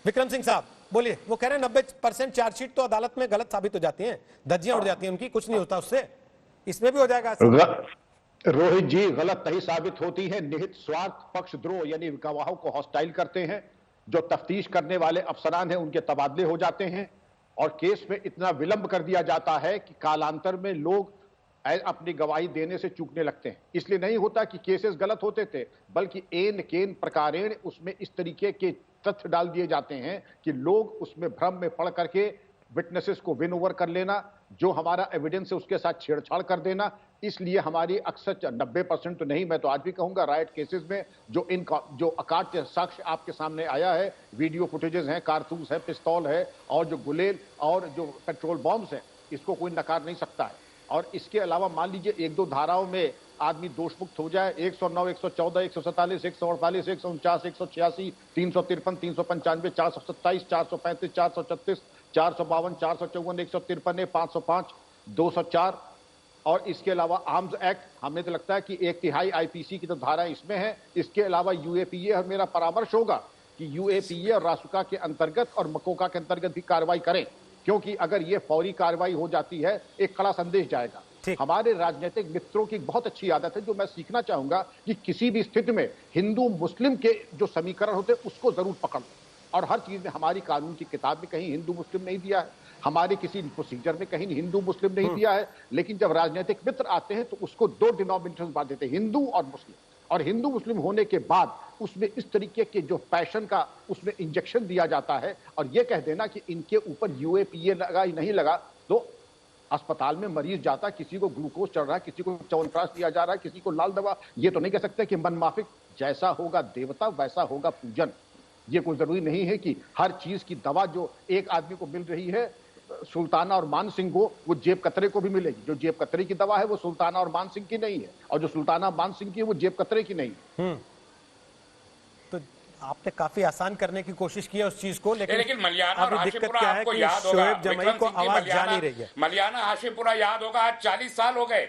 विक्रम सिंह साहब बोलिए। वो कह रहे हैं 90% चार्जशीट तो अदालत में गलत साबित हो जाती हैं, धज्जियां उड़ जाती हैं उनकी, कुछ नहीं होता उससे। इसमें भी हो जाएगा रोहित जी, गलत नहीं साबित होती है। निहित स्वार्थ पक्षद्रोह यानी गवाहों को हॉस्टाइल करते हैं, जो तफ्तीश करने वाले अफसरान हैं उनके तबादले हो जाते हैं, और केस में इतना विलंब कर दिया जाता है कि कालांतर में लोग अपनी गवाही देने से चूकने लगते हैं। इसलिए नहीं होता कि केसेस गलत होते थे, बल्कि एन केन प्रकारेण उसमें इस तरीके के तथ्य डाल दिए जाते हैं कि लोग उसमें भ्रम में पड़ करके विटनेसेस को विन ओवर कर लेना, जो हमारा एविडेंस है उसके साथ छेड़छाड़ कर देना। इसलिए हमारी अक्सर 90% तो नहीं, मैं तो आज भी कहूंगा, राइट केसेस में जो अकाट्य साक्ष्य आपके सामने आया है, वीडियो फुटेजेस हैं, कारतूस है, पिस्तौल है, और जो गुलेल और जो पेट्रोल बॉम्ब्स हैं, इसको कोई नकार नहीं सकता है। और इसके अलावा मान लीजिए एक दो धाराओं में आदमी दोषमुक्त हो जाए, 109, 114, 147, 148, 149, 186, 353, 395, 427, 435, 436, 452, 454, 153, 505, 204, और इसके अलावा आर्म्स एक्ट, हमें तो लगता है कि 1/3 आईपीसी की तो धारा इसमें है। इसके अलावा यूएपीए, और मेरा परामर्श होगा कि यूएपीए और रासुका के अंतर्गत और मकोका के अंतर्गत भी कार्रवाई करें, क्योंकि अगर ये फौरी कार्रवाई हो जाती है, एक कड़ा संदेश जाएगा। हमारे राजनीतिक मित्रों की बहुत अच्छी आदत है, जो मैं सीखना चाहूंगा, कि किसी भी स्थिति में हिंदू मुस्लिम के जो समीकरण होते हैं उसको जरूर पकड़ लो। और हर चीज में हमारी कानून की किताब में कहीं हिंदू मुस्लिम नहीं दिया है, हमारे किसी प्रोसीजर में कहीं हिंदू मुस्लिम नहीं दिया है, लेकिन जब राजनीतिक मित्र आते हैं तो उसको दो डिनोमिनेटर्स बांट देते हैं, हिंदू और मुस्लिम। और हिंदू मुस्लिम होने के बाद उसमें इस तरीके के जो पैशन का उसमें इंजेक्शन दिया जाता है, और यह कह देना कि इनके ऊपर यूएपीए लगा ही नहीं लगा, तो अस्पताल में मरीज जाता, किसी को ग्लूकोज चढ़ रहा है, किसी को च्यवनप्राश दिया जा रहा है, किसी को लाल दवा, ये तो नहीं कह सकते कि मन माफिक। जैसा होगा देवता वैसा होगा पूजन। ये कोई जरूरी नहीं है कि हर चीज की दवा जो एक आदमी को मिल रही है सुल्ताना और मान सिंह को, वो जेब कतरे को भी मिलेगी। जो जेब कतरे की दवा है वो सुल्ताना और मान सिंह की नहीं है, और जो सुल्ताना मान सिंह की है वो जेब कतरे की नहीं है। तो आपने काफी आसान करने की कोशिश की है उस चीज को, लेकिन मलियाना और हाशिमपुरा आपको याद होगा, शोएब जमाई को आवाज जा नहीं रही है। मलियाना हाशिमपुरा याद होगा, आज 40 साल हो गए,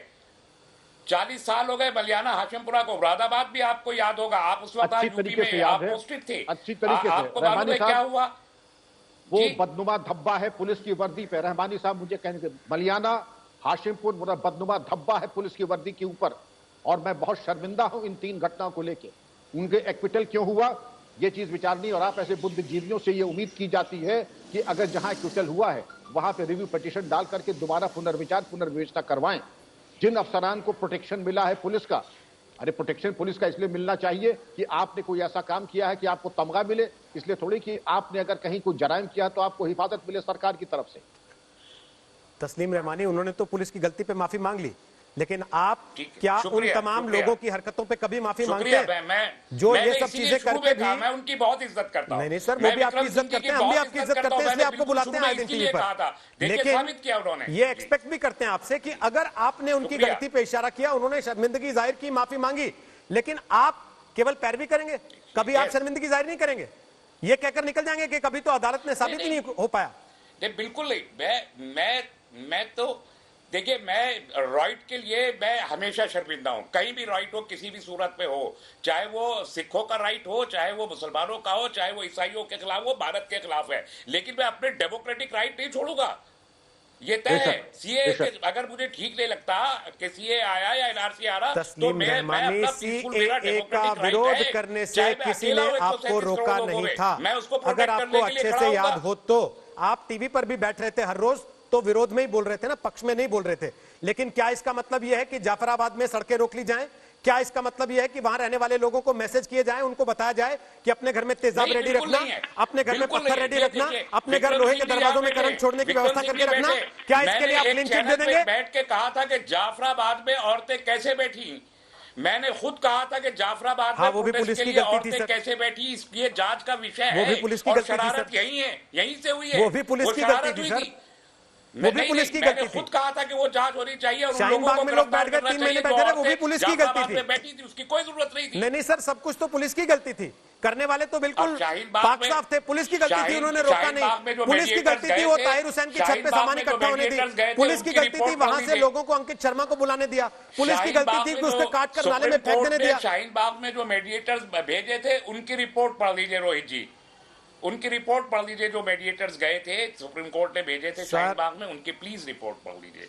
40 साल हो गए मलियाना हाशिमपुरा को। मुरादाबाद भी आपको याद होगा, आप उस वक्त यूपी में आप पोस्टेड थे, अच्छी तरीके से आपको मालूम है क्या हुआ? वो बदनुमा धब्बा है पुलिस की वर्दी पे। रहमानी साहब मुझे कहने, मलियाना हाशिमपुर बदनुमा धब्बा है पुलिस की वर्दी के ऊपर, और मैं बहुत शर्मिंदा हूं इन 3 घटनाओं को लेकर। उनके एक्विटल क्यों हुआ, ये चीज विचारनी, और आप ऐसे बुद्धिजीवियों से ये उम्मीद की जाती है कि अगर जहां एक्विटल हुआ है वहां पे रिव्यू पिटीशन डाल करके दोबारा पुनर्विचार पुनर्विवेचना करवाएं। जिन अफसरान को प्रोटेक्शन मिला है पुलिस का, अरे प्रोटेक्शन पुलिस का इसलिए मिलना चाहिए कि आपने कोई ऐसा काम किया है कि आपको तमगा मिले, इसलिए थोड़ी कि आपने अगर कहीं कोई जराइम किया तो आपको हिफाजत मिले सरकार की तरफ से। तस्लीम रहमानी, उन्होंने तो पुलिस की गलती पे माफी मांग ली, लेकिन आप क्या उन तमाम लोगों की हरकतों पे कभी माफी मांगते हैं जो ये सब चीजें करके भी? मैं उनकी बहुत इज्जत करता हूं। नहीं सर, वो भी आपकी इज्जत करते हैं, हम भी आपकी इज्जत करते हैं, इसलिए आपको बुलाते हैं आए दिन टीवी पर। लेकिन ये एक्सपेक्ट भी करते हैं आपसे कि अगर आपने उनकी गलती पे इशारा किया, उन्होंने शर्मिंदगी जाहिर की, माफी मांगी, लेकिन आप केवल पैरवी करेंगे, कभी आप शर्मिंदगी जाहिर नहीं करेंगे, ये कहकर निकल जाएंगे कि कभी तो अदालत ने साबित ही नहीं हो पाया। बिल्कुल नहीं, मैं तो देखिए, मैं राइट के लिए मैं हमेशा शर्मिंदा हूं, कहीं भी राइट हो, किसी भी सूरत में हो, चाहे वो सिखों का राइट हो, चाहे वो मुसलमानों का हो, चाहे वो ईसाइयों के खिलाफ हो, भारत के खिलाफ है, लेकिन मैं अपने डेमोक्रेटिक राइट नहीं छोड़ूंगा। ये तय है। सीए अगर मुझे ठीक नहीं लगता कि सीए आया या एनआरसी आ रहा, तो मैं अपना पीसफुल मेरा डेमोक्रेटिक विरोध करने से किसी ने आपको रोका नहीं था। मैं उसको अगर आपको अच्छे से याद हो तो आप टीवी पर भी बैठ रहे थे हर रोज, तो विरोध में ही बोल रहे थे ना, पक्ष में नहीं बोल रहे थे। लेकिन क्या इसका मतलब यह है कि जाफराबाद में सड़कें रोक ली जाएं? क्या इसका मतलब यह है कि वहां रहने वाले लोगों को मैसेज किए जाए, उनको बताया जाए कि अपने घर में तेजाब रेडी रखना, अपने घर में पत्थर रेडी रखना, अपने घर लोहे के दरवाजों में करंट छोड़ने की व्यवस्था करके रखना? क्या इसके लिए आप क्लीन चिट दे देंगे? बैठ के कहा था कि जाफराबाद में औरतें कैसे बैठी, मैंने खुद कहा था कि जाफराबाद में वो भी पुलिस की गलती थी सर, कैसे बैठी, इसलिए जांच का विषय है। वो भी पुलिस की गलती थी सर, यही है, यहीं से हुई है, वो भी पुलिस की गलती थी सर, वो भी पुलिस की गलती थी। खुद कहा था कि वो जांच होनी चाहिए, और शाहीन बाग में लोग बैठ गए 3 महीने बैठे रहे, वो भी पुलिस की गलती थी। बैठी थी, उसकी कोई जरूरत नहीं थी। नहीं सर, सब कुछ तो पुलिस की गलती थी, करने वाले तो बिल्कुल पाक साफ थे। पुलिस की गलती थी, उन्होंने रोका नहीं। पुलिस की गलती थी वो ताहिर हुसैन की छत पे सामान इकट्ठा होने दी। पुलिस की गलती थी वहां से लोगों को अंकित शर्मा को बुलाने दिया। पुलिस की गलती थी कि उसने काट कर नाले में फेंक देने दिया। शाहीन बाग में जो मेडिएटर्स भेजे थे उनकी रिपोर्ट पढ़ लीजिए रोहित जी, उनकी रिपोर्ट पढ़ लीजिए, जो मेडिएटर्स गए थे, सुप्रीम कोर्ट ने भेजे थे शाहीन बाग में, उनकी प्लीज रिपोर्ट पढ़ लीजिए।